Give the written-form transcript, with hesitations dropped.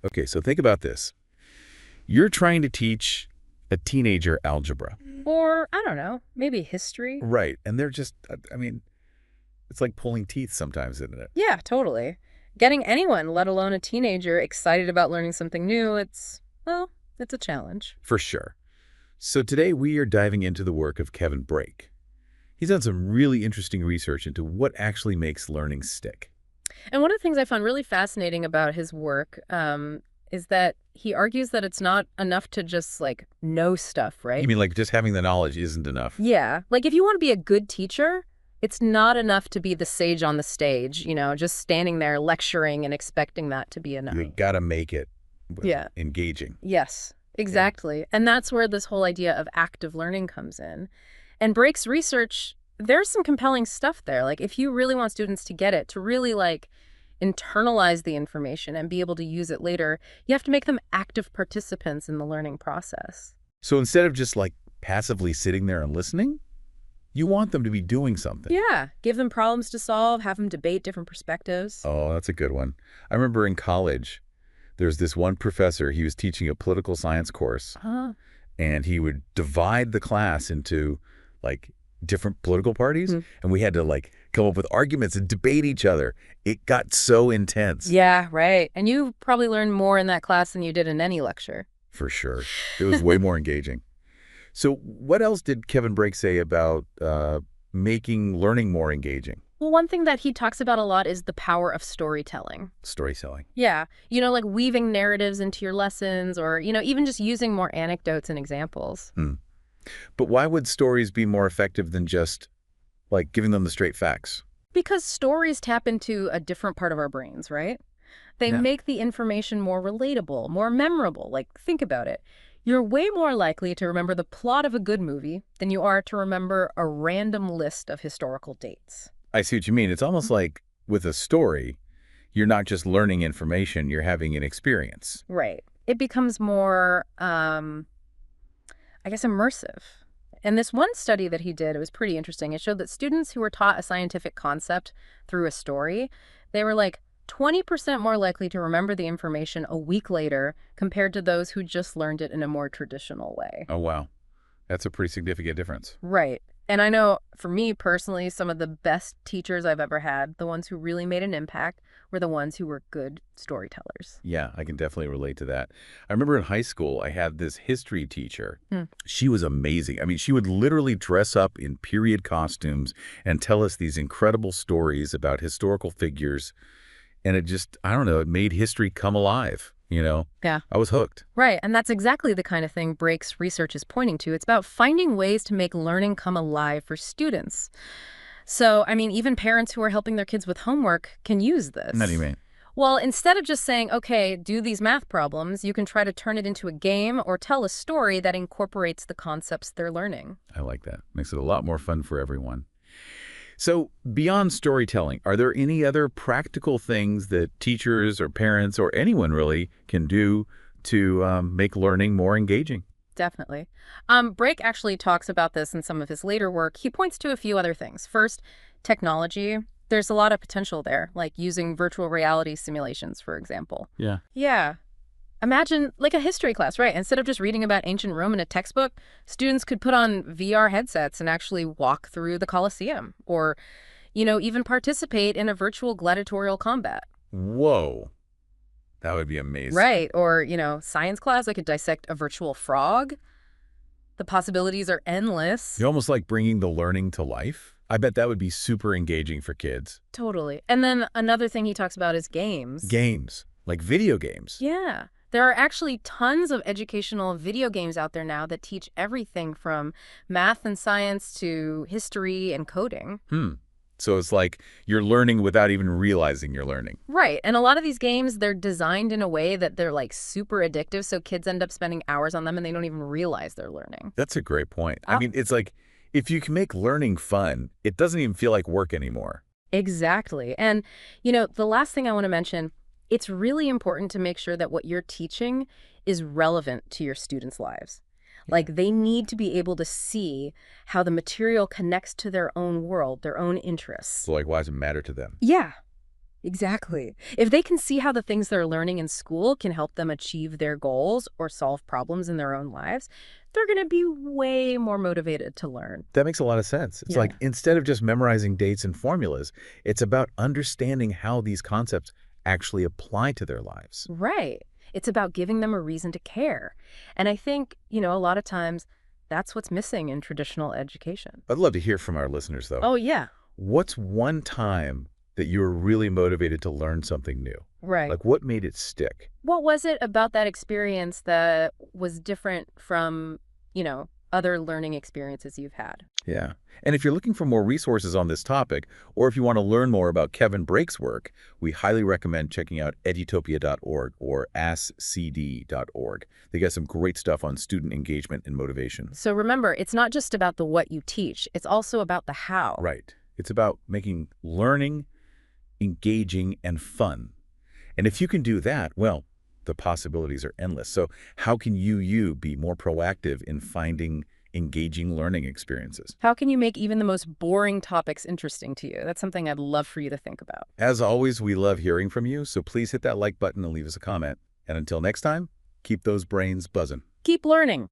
Okay, so think about this. You're trying to teach a teenager algebra. Or, I don't know, maybe history. Right, and they're just, I mean, it's like pulling teeth sometimes, isn't it? Yeah, totally. Getting anyone, let alone a teenager, excited about learning something new, well, it's a challenge. For sure. So today we are diving into the work of Kevin Brake. He's done some really interesting research into what actually makes learning stick. And one of the things I found really fascinating about his work is that he argues that it's not enough to just, like, know stuff, You right? mean like just having the knowledge isn't enough? Yeah. Like, if you want to be a good teacher, it's not enough to be the sage on the stage, just standing there lecturing and expecting that to be enough. You gotta make it Yeah. engaging. Yes, exactly. And that's where this whole idea of active learning comes in. And Brake's research, there's some compelling stuff there. Like, if you really want students to get it, to really, like, internalize the information and be able to use it later, you have to make them active participants in the learning process. So instead of just like passively sitting there and listening, you want them to be doing something. Yeah, give them problems to solve, have them debate different perspectives. Oh, that's a good one. I remember in college, there's this one professor, he was teaching a political science course, Uh, and he would divide the class into like different political parties, Hmm. and we had to like come up with arguments and debate each other. It got so intense. yeah, right. And you probably learned more in that class than you did in any lecture. For sure. It was way more engaging. So what else did Kevin Brake say about making learning more engaging? Well, one thing that he talks about a lot is the power of storytelling. Storytelling. Yeah, like weaving narratives into your lessons or, even just using more anecdotes and examples. Hmm. But why would stories be more effective than just like giving them the straight facts? Because stories tap into a different part of our brains, right? They Yeah. make the information more relatable, more memorable. Like, think about it. You're way more likely to remember the plot of a good movie than you are to remember a random list of historical dates. I see what you mean. It's almost like with a story, you're not just learning information, you're having an experience. Right. It becomes more, I guess, immersive. And this one study that he did, it was pretty interesting. It showed that students who were taught a scientific concept through a story, they were like 20% more likely to remember the information a week later compared to those who just learned it in a more traditional way. Oh, wow. That's a pretty significant difference. Right. And I know for me personally, some of the best teachers I've ever had, the ones who really made an impact, were the ones who were good storytellers. Yeah, I can definitely relate to that. I remember in high school, I had this history teacher. Hmm. She was amazing. I mean, she would literally dress up in period costumes and tell us these incredible stories about historical figures. And it just, I don't know, it made history come alive, Yeah. I was hooked. Right, and that's exactly the kind of thing Brake's research is pointing to. It's about finding ways to make learning come alive for students. So, I mean, even parents who are helping their kids with homework can use this. What do you mean? Well, instead of just saying, okay, do these math problems, you can try to turn it into a game or tell a story that incorporates the concepts they're learning. I like that. Makes it a lot more fun for everyone. So beyond storytelling, are there any other practical things that teachers or parents or anyone really can do to make learning more engaging? Definitely. Brake actually talks about this in some of his later work. He points to a few other things. First, technology. There's a lot of potential there, like using virtual reality simulations, for example. Yeah. Yeah. Imagine like a history class, right? Instead of just reading about ancient Rome in a textbook, students could put on VR headsets and actually walk through the Colosseum or, even participate in a virtual gladiatorial combat. Whoa. That would be amazing. Right. Or, science class, I could dissect a virtual frog. The possibilities are endless. You're almost like bringing the learning to life. I bet that would be super engaging for kids. Totally. And then another thing he talks about is games. Games, like video games. Yeah. There are actually tons of educational video games out there now that teach everything from math and science to history and coding. So it's like you're learning without even realizing you're learning. Right. And a lot of these games, they're designed in a way that they're like super addictive, so kids end up spending hours on them and they don't even realize they're learning. That's a great point. I mean, it's like if you can make learning fun, it doesn't even feel like work anymore. Exactly. And, the last thing I want to mention, it's really important to make sure that what you're teaching is relevant to your students' lives. Like, they need to be able to see how the material connects to their own world, their own interests. So like, why does it matter to them? Yeah. Exactly. If they can see how the things they're learning in school can help them achieve their goals or solve problems in their own lives, they're going to be way more motivated to learn. That makes a lot of sense. It's Yeah. like instead of just memorizing dates and formulas, it's about understanding how these concepts actually apply to their lives. Right. It's about giving them a reason to care. And I think, a lot of times that's what's missing in traditional education. I'd love to hear from our listeners, though. Oh, yeah. What's one time that you were really motivated to learn something new? Right. Like, what made it stick? What was it about that experience that was different from, other learning experiences you've had? Yeah. And if you're looking for more resources on this topic, or if you want to learn more about Kevin Brake's work, we highly recommend checking out edutopia.org or askcd.org. They got some great stuff on student engagement and motivation. So remember, it's not just about the what you teach, it's also about the how. Right. It's about making learning engaging and fun. And if you can do that, well, the possibilities are endless. So how can you be more proactive in finding engaging learning experiences? How can you make even the most boring topics interesting to you? That's something I'd love for you to think about. As always, we love hearing from you, so please hit that like button and leave us a comment. And until next time, keep those brains buzzing. Keep learning.